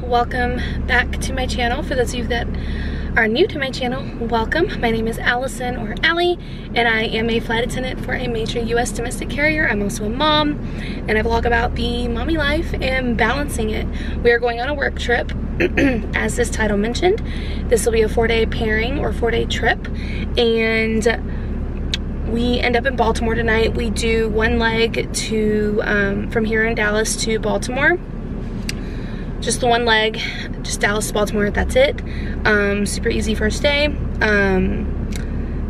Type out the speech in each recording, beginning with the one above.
welcome back to my channel. For those of you that are new to my channel, welcome. My name is Allison, or Allie, and I am a flight attendant for a major US domestic carrier. I'm also a mom, and I vlog about the mommy life and balancing it. We are going on a work trip, as this title mentioned. This will be a 4-day pairing or 4-day trip, and we end up in Baltimore tonight. We do one leg to from here in Dallas to Baltimore. Just the one leg, just Dallas to Baltimore, that's it. Super easy first day.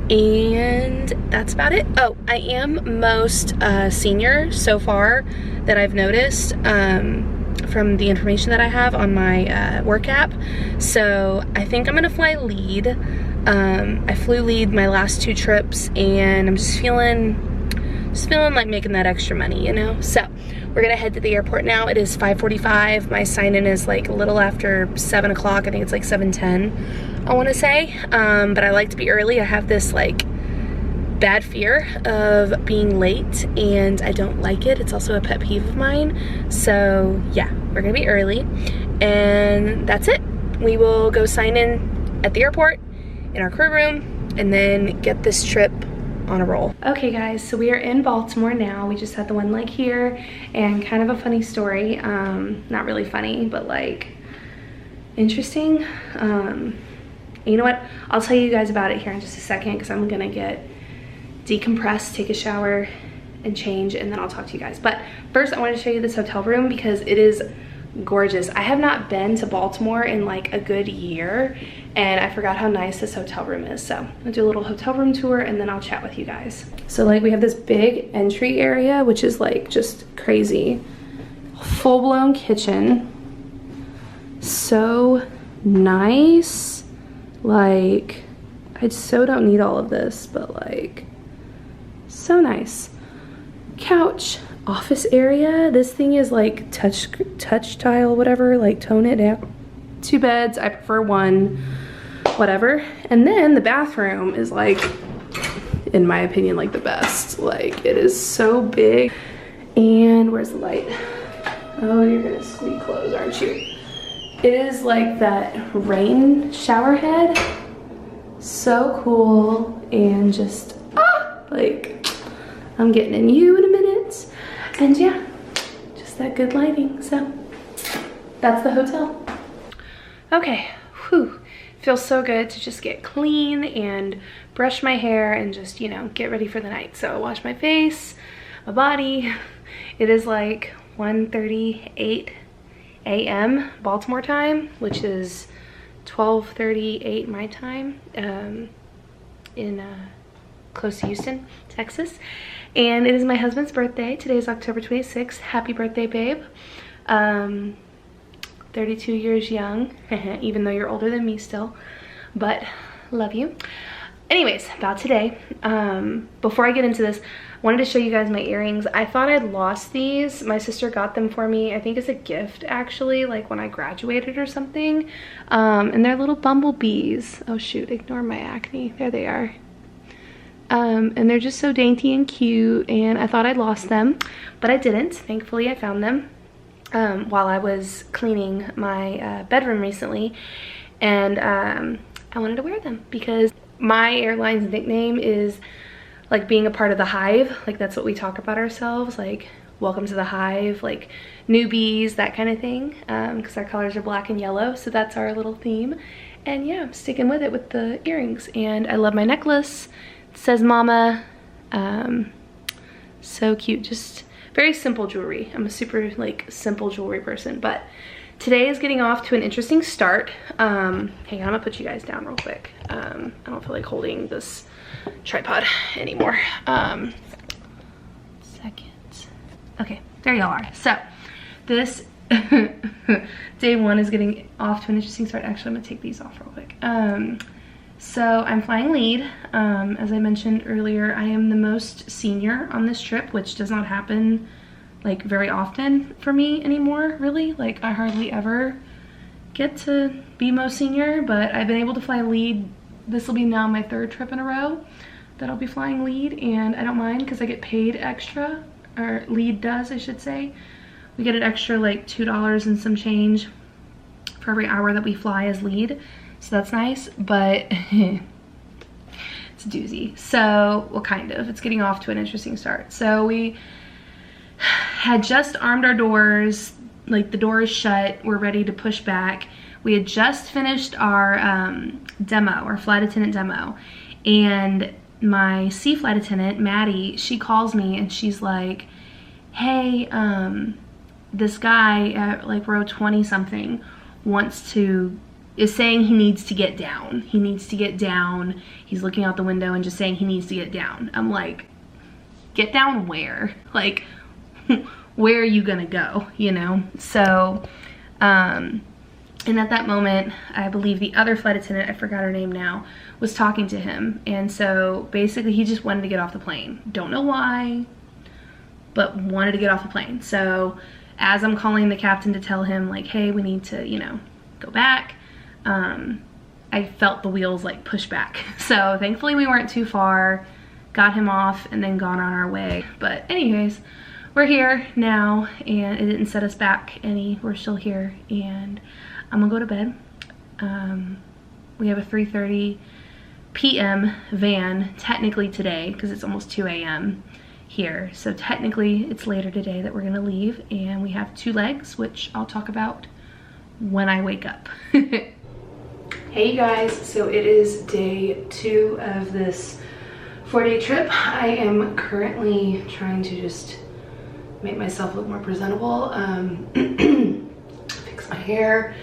And that's about it. Oh, I am most senior so far that I've noticed from the information that I have on my work app. So I think I'm gonna fly lead. I flew lead my last 2 trips, and I'm just feeling like making that extra money, you know? So we're gonna head to the airport now. It is 5:45. My sign-in is like a little after 7 o'clock. I think it's like 7:10, I wanna say. But I like to be early. I have this like bad fear of being late, and I don't like it. It's also a pet peeve of mine. So yeah, we're gonna be early, and that's it. We will go sign in at the airport in our crew room, and then get this trip on a roll. Okay guys, so we are in Baltimore now. We just had the one leg here, and kind of a funny story. Not really funny, but like interesting. You know what? I'll tell you guys about it here in just a second, because I'm gonna get decompressed, take a shower, and change, and then I'll talk to you guys. But first I want to show you this hotel room because it is gorgeous. I have not been to Baltimore in like a good year, and I forgot how nice this hotel room is. So I'll do a little hotel room tour, and then I'll chat with you guys. So like we have this big entry area, which is like just crazy. Full-blown kitchen. So nice. Like, I so don't need all of this, but like, so nice. Couch. Office area. This thing is like touch tile, whatever, like tone it down. 2 beds, I prefer 1, whatever. And then the bathroom is like, in my opinion, like the best. Like, it is so big. And where's the light? Oh, you're gonna squeak clothes, aren't you? It is like that rain shower head. So cool, and just like, I'm getting in you in a minute. And yeah, just that good lighting. So that's the hotel. Okay, whew. Feels so good to just get clean and brush my hair and just, you know, get ready for the night. So I wash my face, my body. It is like 1:38 a.m. Baltimore time, which is 12:38 my time, in close to Houston, Texas. And it is my husband's birthday. Today is October 26th. Happy birthday, babe. 32 years young, even though you're older than me still, but love you. Anyways, about today, before I get into this, I wanted to show you guys my earrings. I thought I'd lost these. My sister got them for me, I think as a gift actually, like when I graduated or something. And they're little bumblebees. Oh shoot, ignore my acne. There they are. And they're just so dainty and cute, and I thought I'd lost them, but I didn't. Thankfully I found them while I was cleaning my bedroom recently, and I wanted to wear them because my airline's nickname is like being a part of the hive. Like, that's what we talk about ourselves, like welcome to the hive, like newbies, that kind of thing, because our colors are black and yellow, so that's our little theme. And yeah, I'm sticking with it with the earrings, and I love my necklace. It says mama. So cute. Just very simple jewelry. I'm a super like simple jewelry person, but today is getting off to an interesting start. Hang on, I'm gonna put you guys down real quick. I don't feel like holding this tripod anymore. Second. Okay, there y'all are. So this day 1 is getting off to an interesting start. Actually, I'm gonna take these off real quick. So I'm flying lead. As I mentioned earlier, I am the most senior on this trip, which does not happen like very often for me anymore, really. Like, I hardly ever get to be most senior, but I've been able to fly lead. This will be now my 3rd trip in a row that I'll be flying lead, and I don't mind because I get paid extra, or lead does, I should say. We get an extra like $2 and some change for every hour that we fly as lead. So that's nice, but it's a doozy. So, well, kind of. It's getting off to an interesting start. So we had just armed our doors, like the door is shut, we're ready to push back. We had just finished our demo, our flight attendant demo, and my C flight attendant, Maddie, she calls me and she's like, hey, this guy at like row 20 something is saying he needs to get down. He needs to get down. He's looking out the window and just saying he needs to get down. I'm like, get down where? Like, where are you gonna go, you know? So, and at that moment, I believe the other flight attendant, I forgot her name now, was talking to him. And so basically he just wanted to get off the plane. Don't know why, but wanted to get off the plane. So as I'm calling the captain to tell him like, hey, we need to, you know, go back, I felt the wheels like push back. So thankfully we weren't too far, got him off and then gone on our way. But anyways, we're here now and it didn't set us back any. We're still here and I'm gonna go to bed. We have a 3:30 p.m. van technically today because it's almost 2 a.m. here. So technically it's later today that we're gonna leave, and we have 2 legs, which I'll talk about when I wake up. Hey you guys, so it is day 2 of this 4-day trip. I am currently trying to just make myself look more presentable, fix my hair.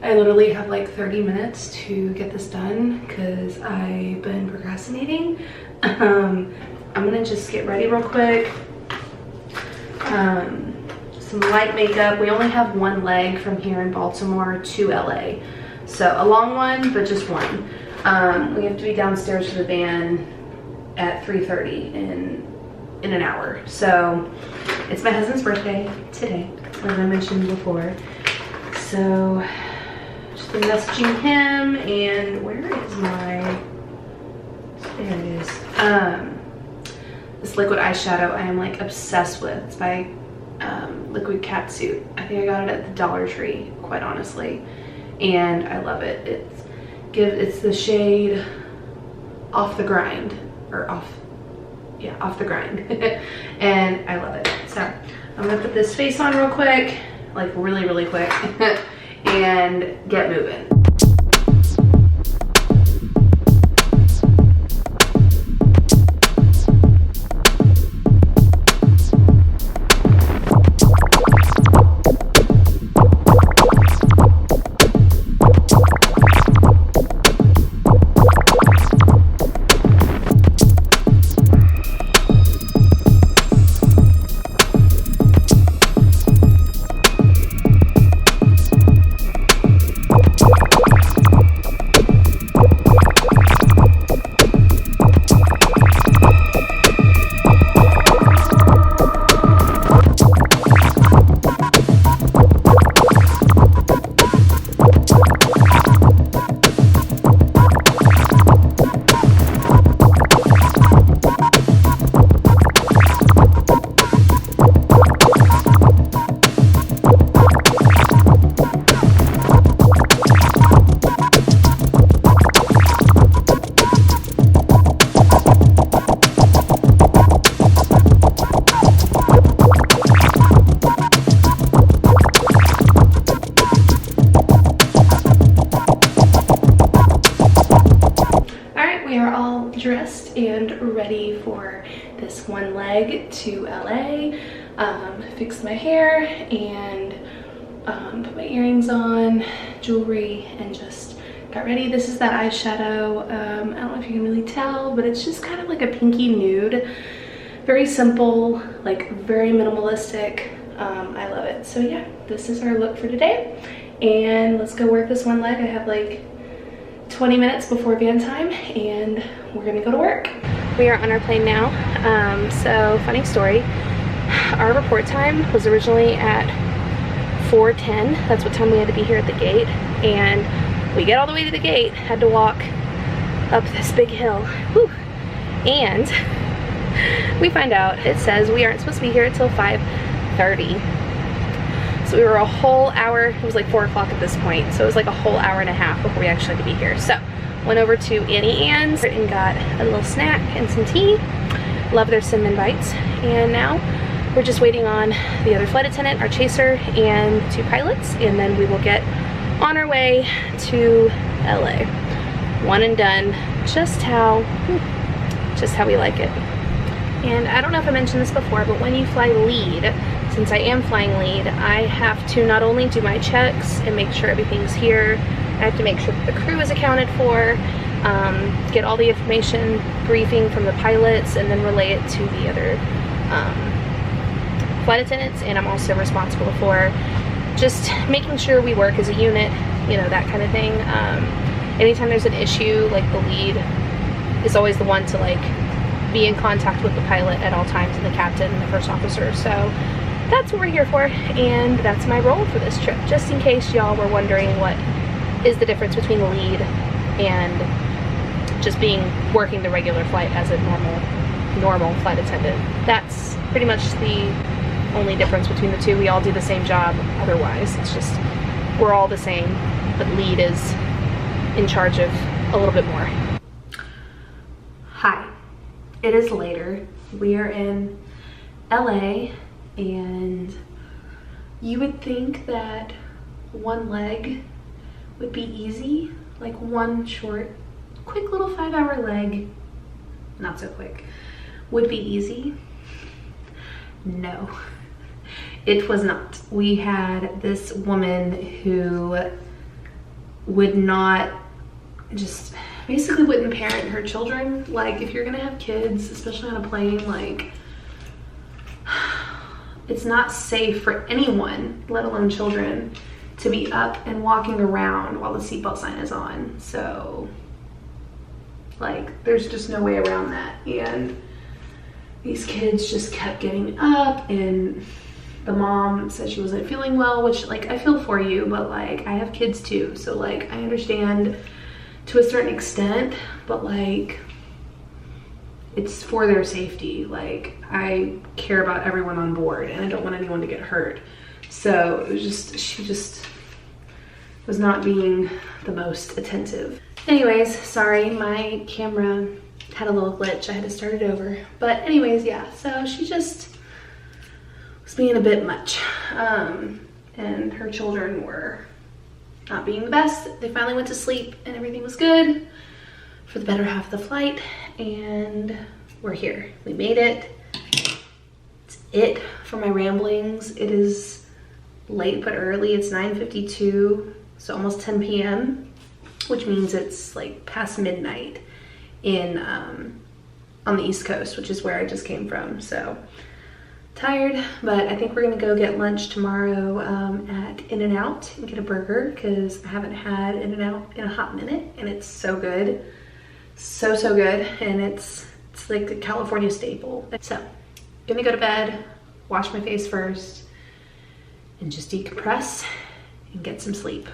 I literally have like 30 minutes to get this done because I've been procrastinating. I'm gonna just get ready real quick. Some light makeup. We only have 1 leg from here in Baltimore to LA. So a long one, but just one. We have to be downstairs for the van at 3:30 in an hour. So it's my husband's birthday today, as I mentioned before. So just been messaging him, and where is my, there it is. This liquid eyeshadow I am like obsessed with. It's by Liquid Catsuit. I think I got it at the Dollar Tree, quite honestly, and I love it. It's the shade Off the Grind, or off the grind. And I love it. So I'm gonna put this face on real quick, like really quick, and get moving. Dressed and ready for this 1 leg to LA. Fixed my hair and put my earrings on, jewelry, and just got ready. This is that eyeshadow. I don't know if you can really tell, but it's just kind of like a pinky nude. Very simple, like very minimalistic. I love it. So yeah, this is our look for today. And let's go work this 1 leg. I have like 20 minutes before van time and we're gonna go to work. We are on our plane now. So funny story, our report time was originally at 4:10. That's what time we had to be here at the gate, and we get all the way to the gate, had to walk up this big hill. Whew. And we find out it says we aren't supposed to be here until 5:30. So we were a whole hour, it was like 4 o'clock at this point, so it was like a whole hour and a half before we actually had to be here. So went over to Annie Ann's and got a little snack and some tea. Love their cinnamon bites. And now we're just waiting on the other flight attendant, our chaser, and 2 pilots, and then we will get on our way to LA. One and done, just how we like it. And I don't know if I mentioned this before, but when you fly lead, since I am flying lead, I have to not only do my checks and make sure everything's here, I have to make sure that the crew is accounted for, get all the information, briefing from the pilots, and then relay it to the other flight attendants. And I'm also responsible for just making sure we work as a unit, you know, that kind of thing. Anytime there's an issue, like the lead is always the one to like be in contact with the pilot at all times, and the captain and the first officer. So that's what we're here for, and that's my role for this trip, just in case y'all were wondering what is the difference between the lead and just working the regular flight as a normal flight attendant. That's pretty much the only difference between the two. We all do the same job otherwise. It's just we're all the same, but lead is in charge of a little bit more. Hi, it is later. We are in LA, and you would think that one leg would be easy, like one short, quick little 5-hour leg, not so quick, would be easy. No, it was not. We had this woman who would not, just basically wouldn't parent her children. Like, if you're gonna have kids, especially on a plane, like, it's not safe for anyone, let alone children, to be up and walking around while the seatbelt sign is on. So, like, there's just no way around that. And these kids just kept getting up, and the mom said she wasn't feeling well, which, like, I feel for you, but like, I have kids too, so like, I understand to a certain extent, but like, it's for their safety. Like, I care about everyone on board, and I don't want anyone to get hurt. So it was just, she just was not being the most attentive. Anyways, sorry, my camera had a little glitch. I had to start it over. But anyways, yeah, so she just was being a bit much. And her children were not being the best. They finally went to sleep, and everything was good for the better half of the flight, and we're here. We made it. It's it for my ramblings. It is late but early. It's 9:52, so almost 10 p.m., which means it's like past midnight in on the East Coast, which is where I just came from. So tired, but I think we're gonna go get lunch tomorrow at In-N-Out and get a burger, because I haven't had In-N-Out in a hot minute, and it's so good. So good, and it's like a California staple. So gonna go to bed, wash my face first, and just decompress and get some sleep.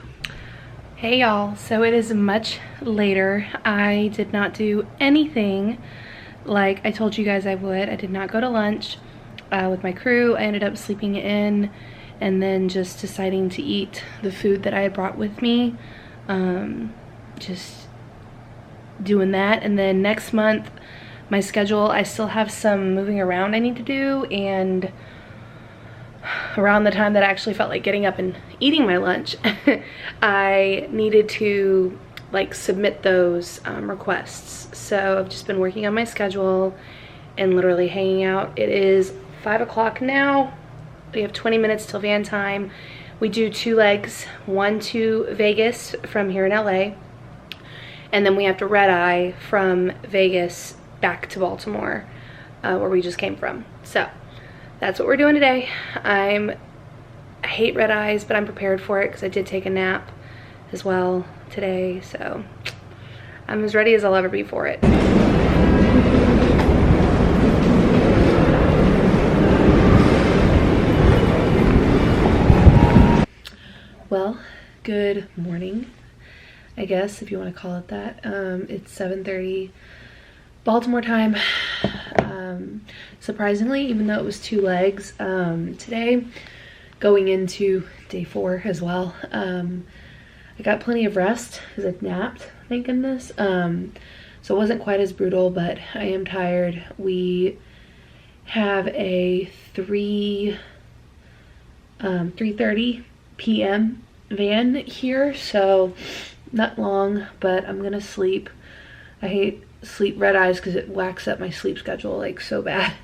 Hey y'all, so it is much later. I did not do anything like I told you guys I would. I did not go to lunch with my crew. I ended up sleeping in and then just deciding to eat the food that I had brought with me. Just doing that. And then next month, my schedule, I still have some moving around I need to do, and around the time that I actually felt like getting up and eating my lunch, I needed to like submit those requests. So I've just been working on my schedule and literally hanging out. It is 5 o'clock now. We have 20 minutes till van time. We do 2 legs, one to Vegas from here in LA, and then we have to red eye from Vegas back to Baltimore, where we just came from. So that's what we're doing today. I hate red eyes, but I'm prepared for it because I did take a nap as well today. So I'm as ready as I'll ever be for it. Well, good morning, I guess, if you want to call it that. It's 7:30 Baltimore time. Surprisingly, even though it was 2 legs today, going into day 4 as well. I got plenty of rest because I've napped, thank goodness. So it wasn't quite as brutal, but I am tired. We have a 3:30 p.m. van here, so not long, but I'm gonna sleep. I hate sleep red eyes because it whacks up my sleep schedule like so bad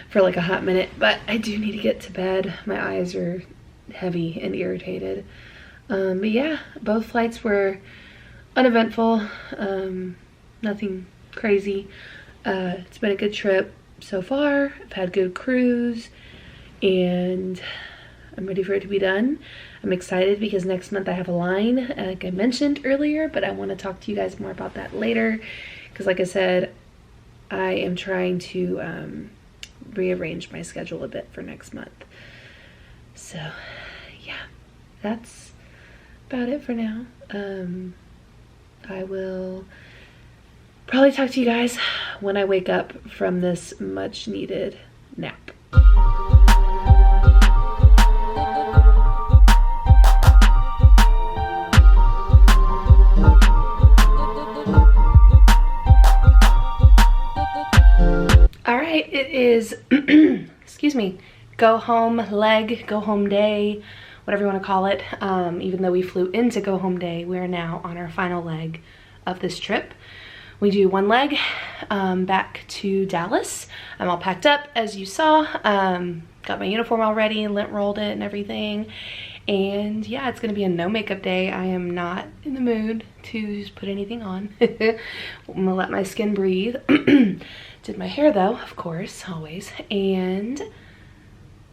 for like a hot minute, but I do need to get to bed. My eyes are heavy and irritated. But yeah, both flights were uneventful, nothing crazy. It's been a good trip so far. I've had good cruise and I'm ready for it to be done. I'm excited because next month I have a line, like I mentioned earlier, but I want to talk to you guys more about that later because like I said, I am trying to rearrange my schedule a bit for next month. So yeah, that's about it for now. I will probably talk to you guys when I wake up from this much needed nap. All right, it is, excuse me, go home leg, go home day, whatever you want to call it. Even though we flew into go home day, we are now on our final leg of this trip. We do one leg back to Dallas. I'm all packed up as you saw. Got my uniform already, lint rolled it and everything. And yeah, it's gonna be a no makeup day. I am not in the mood to just put anything on. I'm gonna let my skin breathe. Did my hair though, of course, always. And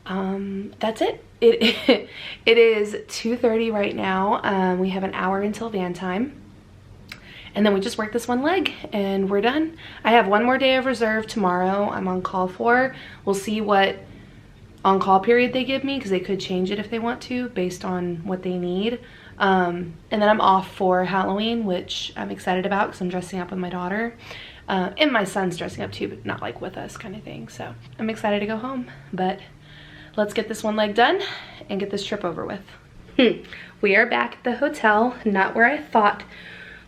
that's it. It is 2:30 right now. We have an hour until van time. And then we just work this one leg and we're done. I have one more day of reserve tomorrow I'm on call for. We'll see what on-call period they give me because they could change it if they want to based on what they need. And then I'm off for Halloween, which I'm excited about because I'm dressing up with my daughter. And my son's dressing up too, but not like with us kind of thing. So I'm excited to go home, but let's get this one leg done and get this trip over with. We are back at the hotel, not where I thought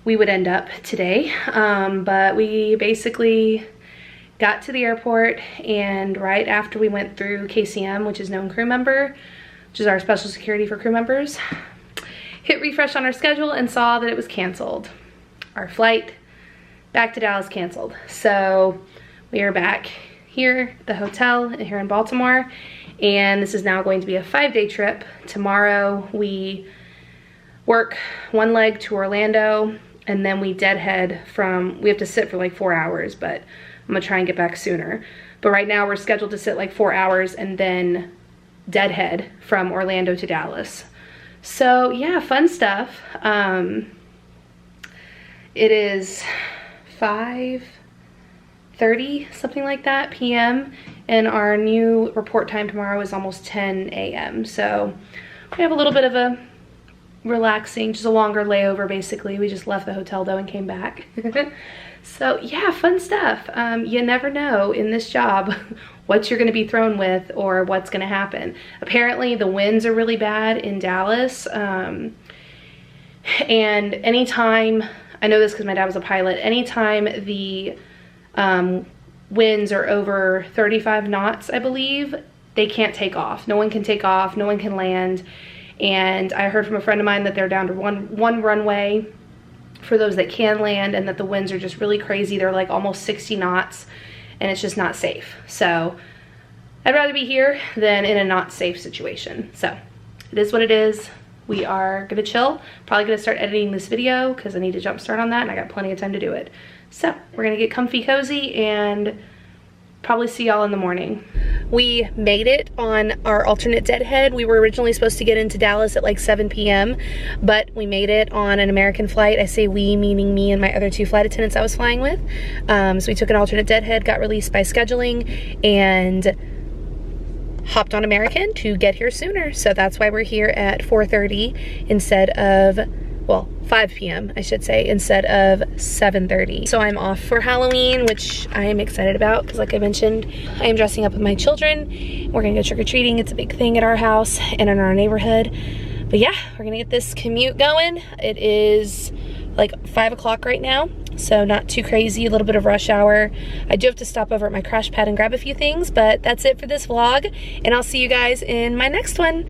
we would end up today, but we basically got to the airport, and right after we went through KCM, which is known crew member, which is our special security for crew members, hit refresh on our schedule and saw that it was canceled. Our flight back to Dallas canceled. So we are back here at the hotel here in Baltimore, and this is now going to be a 5-day trip. Tomorrow we work one leg to Orlando, and then we deadhead from, we have to sit for like 4 hours, but I'm gonna try and get back sooner. But right now we're scheduled to sit like 4 hours and then deadhead from Orlando to Dallas. So yeah, fun stuff. It is 5:30, something like that, p.m. And our new report time tomorrow is almost 10 a.m. So we have a little bit of a relaxing, just a longer layover basically. We just left the hotel though and came back. So yeah, fun stuff. You never know in this job what you're gonna be thrown with or what's gonna happen. Apparently the winds are really bad in Dallas. And anytime, I know this because my dad was a pilot, anytime the winds are over 35 knots, I believe, they can't take off. No one can take off, no one can land. And I heard from a friend of mine that they're down to one runway for those that can land, and that the winds are just really crazy. They're like almost 60 knots and it's just not safe. So I'd rather be here than in a not safe situation. So it is what it is. We are gonna chill. Probably gonna start editing this video because I need to jump start on that and I got plenty of time to do it. So we're gonna get comfy cozy and probably see y'all in the morning. We made it on our alternate deadhead. We were originally supposed to get into Dallas at like 7 p.m. but we made it on an American flight. I say we, meaning me and my other 2 flight attendants I was flying with. So we took an alternate deadhead, got released by scheduling, and hopped on American to get here sooner. So that's why we're here at 4:30 instead of well, 5 p.m. I should say, instead of 7:30. So I'm off for Halloween, which I am excited about because like I mentioned, I am dressing up with my children. We're gonna go trick-or-treating. It's a big thing at our house and in our neighborhood. But yeah, we're gonna get this commute going. It is like 5 o'clock right now, so not too crazy, a little bit of rush hour. I do have to stop over at my crash pad and grab a few things, but that's it for this vlog, and I'll see you guys in my next one.